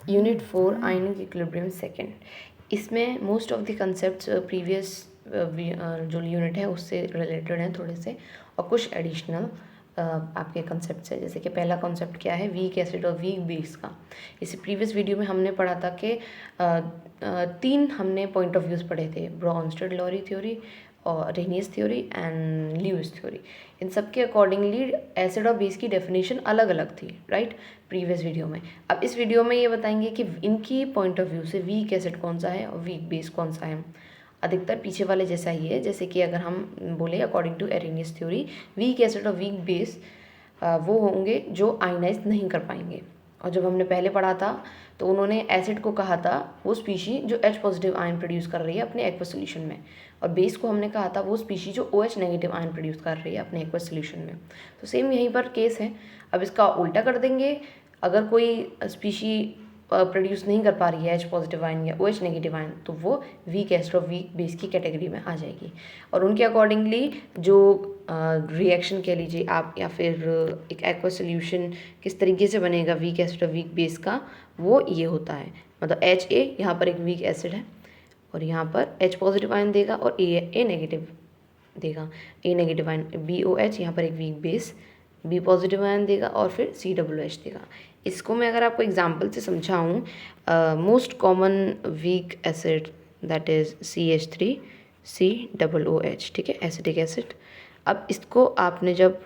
Unit 4 ionic equilibrium second. इसमें most of the concept previous जो unit है उससे रिलेटेड हैं थोड़े से, और कुछ एडिशनल आपके कंसेप्ट है। जैसे कि पहला कॉन्सेप्ट क्या है, वीक एसिड और वीक बेस का। इसी प्रीवियस वीडियो में हमने पढ़ा था कि तीन हमने पॉइंट ऑफ व्यूज़ पढ़े थे, ब्रॉन्स्टेड-लॉरी थ्योरी और रेनियस थ्योरी एंड ल्यूइस थ्योरी। इन सब के अकॉर्डिंगली एसिड और बेस की डेफिनेशन अलग अलग थी, राइट, प्रीवियस वीडियो में। अब इस वीडियो में ये बताएंगे कि इनकी पॉइंट ऑफ व्यू से वीक एसिड कौन सा है और वीक बेस कौन सा है। अधिकतर पीछे वाले जैसा ही है, जैसे कि अगर हम बोले according to Arrhenius theory, weak acid और वीक बेस वो होंगे जो आयनाइज नहीं कर पाएंगे। और जब हमने पहले पढ़ा था तो उन्होंने एसिड को कहा था वो स्पीशी जो H पॉजिटिव आयन प्रोड्यूस कर रही है अपने एक्वस सोल्यूशन में, और बेस को हमने कहा था वो स्पीशी जो OH नेगेटिव आयन प्रोड्यूस कर रही है अपने एक्वस सोल्यूशन में। तो सेम यहीं पर केस है। अब इसका उल्टा कर देंगे, अगर कोई स्पीशी प्रोड्यूस नहीं कर पा रही है H पॉजिटिव आयन या OH नेगेटिव आयन, तो वो वीक एसिड और वीक बेस की कैटेगरी में आ जाएगी। और उनके अकॉर्डिंगली जो रिएक्शन कह लीजिए आप, या फिर एक एक्वस सोल्यूशन किस तरीके से बनेगा वीक एसिड और वीक बेस का, वो ये होता है। मतलब HA यहाँ पर एक वीक एसिड है और यहाँ पर H पॉजिटिव आयन देगा और A नेगेटिव देगा, A नेगेटिव आयन BOH यहाँ पर एक weak base, B positive ion देगा और फिर COOH देगा। इसको मैं अगर आपको एग्जांपल से समझाऊँ, most common weak acid that is CH3COOH, ठीक है, एसिटिक एसिड। अब इसको आपने जब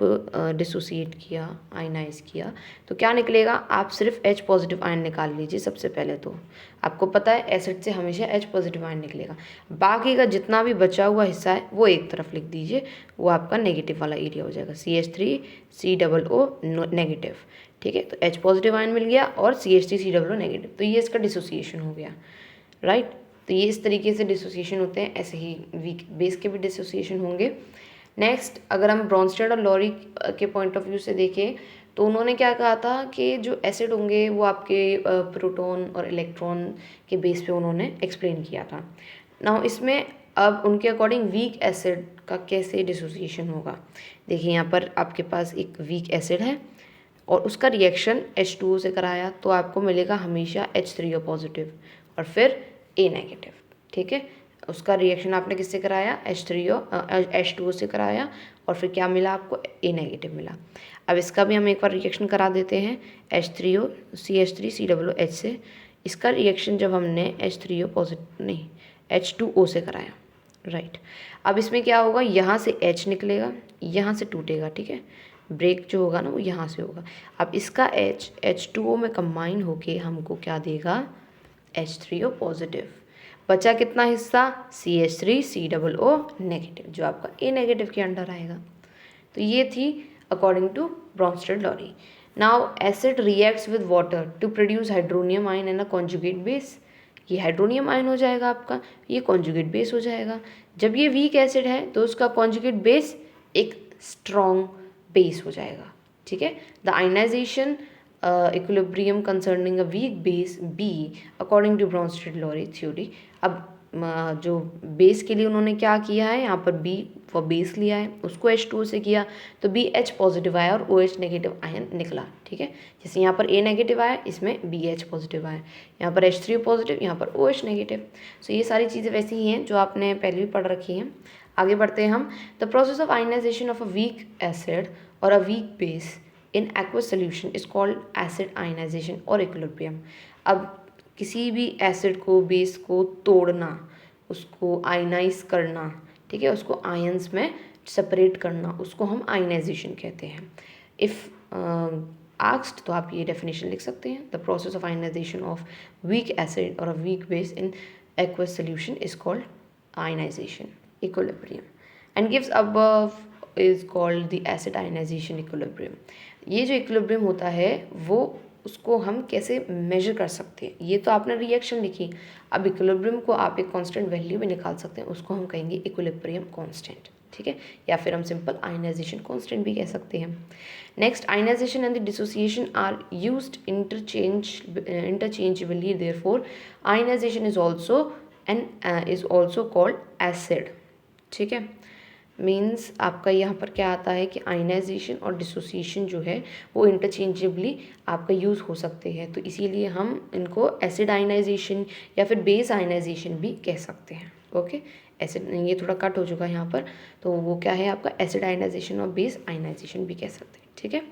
डिसोसिएट किया, आयनाइज किया, तो क्या निकलेगा, आप सिर्फ H पॉजिटिव आयन निकाल लीजिए। सबसे पहले तो आपको पता है एसिड से हमेशा H पॉजिटिव आयन निकलेगा, बाकी का जितना भी बचा हुआ हिस्सा है वो एक तरफ लिख दीजिए, वो आपका नेगेटिव वाला एरिया हो जाएगा, CH3COO नेगेटिव, ठीक है। तो H पॉजिटिव आयन मिल गया और CH3COO नेगेटिव, तो ये इसका डिसोसिएशन हो गया, राइट। तो ये इस तरीके से डिसोसिएशन होते हैं। ऐसे ही वीक बेस के भी डिसोसिएशन होंगे। नेक्स्ट, अगर हम ब्रॉन्स्टेड और लॉरी के पॉइंट ऑफ व्यू से देखें तो उन्होंने क्या कहा था कि जो एसिड होंगे वो आपके प्रोटॉन और इलेक्ट्रॉन के बेस पे उन्होंने एक्सप्लेन किया था। नाउ इसमें अब उनके अकॉर्डिंग वीक एसिड का कैसे डिसोसिएशन होगा, देखिए यहाँ पर आपके पास एक वीक एसिड है और उसका रिएक्शन H2O से कराया तो आपको मिलेगा हमेशा H3O पॉजिटिव और फिर A नेगेटिव, ठीक है। उसका रिएक्शन आपने किससे कराया, H2O से कराया और फिर क्या मिला आपको, A नेगेटिव मिला। अब इसका भी हम एक बार रिएक्शन करा देते हैं H3O CH3COOH से। इसका रिएक्शन जब हमने H3O पॉजिटिव नहीं H2O से कराया, राइट। अब इसमें क्या होगा, यहाँ से H निकलेगा, यहाँ से टूटेगा, ठीक है, ब्रेक जो होगा ना वो यहाँ से होगा। अब इसका H2O में कंबाइन होके हमको क्या देगा, H3O पॉजिटिव। बचा कितना हिस्सा, CH3COO नेगेटिव, जो आपका A नेगेटिव के अंडर आएगा। तो ये थी according to Bronsted Lowry. Now acid reacts with water to produce hydronium ion and a conjugate base. ये हाइड्रोनियम आयन हो जाएगा आपका, ये कॉन्जुगेट बेस हो जाएगा। जब ये वीक एसिड है तो उसका कॉन्जुगेट बेस एक स्ट्रॉन्ग बेस हो जाएगा, ठीक है। The ionization equilibrium concerning a weak base B according to Bronsted Lowry theory. अब जो बेस के लिए उन्होंने क्या किया है, यहाँ पर B फॉर बेस लिया है, उसको H2O से किया तो BH पॉजिटिव आया और OH नेगेटिव आयन निकला, ठीक है। जैसे यहाँ पर A नेगेटिव आया, इसमें BH पॉजिटिव आया, यहाँ पर H3O पॉजिटिव, यहाँ पर OH नेगेटिव। सो ये सारी चीज़ें वैसी ही हैं जो आपने पहले भी पढ़ रखी हैं। आगे बढ़ते हैं हम। The process of ionisation of a weak acid और a weak base in aqueous solution is called acid ionisation और इक्विलिब्रियम। अब किसी भी एसिड को, बेस को तोड़ना, उसको आयनाइज करना, ठीक है, उसको आयंस में सेपरेट करना, उसको हम आयनाइजेशन कहते हैं। इफ़ आस्क्ड तो आप ये डेफिनेशन लिख सकते हैं, the process of ionisation of weak acid और a weak base in aqueous solution is called ionisation equilibrium and gives above is called the acid ionisation equilibrium. ये जो इक्विलिब्रियम होता है वो उसको हम कैसे मेजर कर सकते हैं, ये तो आपने रिएक्शन लिखी। अब इक्विलिब्रियम को आप एक कांस्टेंट वैल्यू में निकाल सकते हैं, उसको हम कहेंगे इक्विलिब्रियम कांस्टेंट, ठीक है, या फिर हम सिंपल आयनाइजेशन कांस्टेंट भी कह सकते हैं। Next, ionization and the dissociation are used interchangeably, therefore ionization is also called acid, ठीक है। मीन्स आपका यहाँ पर क्या आता है कि आयनाइजेशन और डिसोसिएशन जो है वो इंटरचेंजेबली आपका यूज़ हो सकते हैं, तो इसीलिए हम इनको एसिड आयनाइजेशन या फिर बेस आयनाइजेशन भी कह सकते हैं। ओके, एसिड, ये थोड़ा कट हो चुका है यहाँ पर, तो वो क्या है आपका एसिड आयनाइजेशन और बेस आयनाइजेशन भी कह सकते हैं। ठीक है,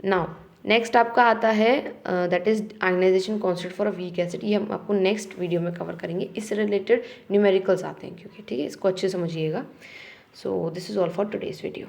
नाउ नेक्स्ट आपका आता है that is ionization constant for a weak acid. ये हम आपको नेक्स्ट वीडियो में कवर करेंगे, इससे रिलेटेड न्यूमेरिकल्स आते हैं क्योंकि, ठीक है, इसको अच्छे समझिएगा। So this is all for today's video.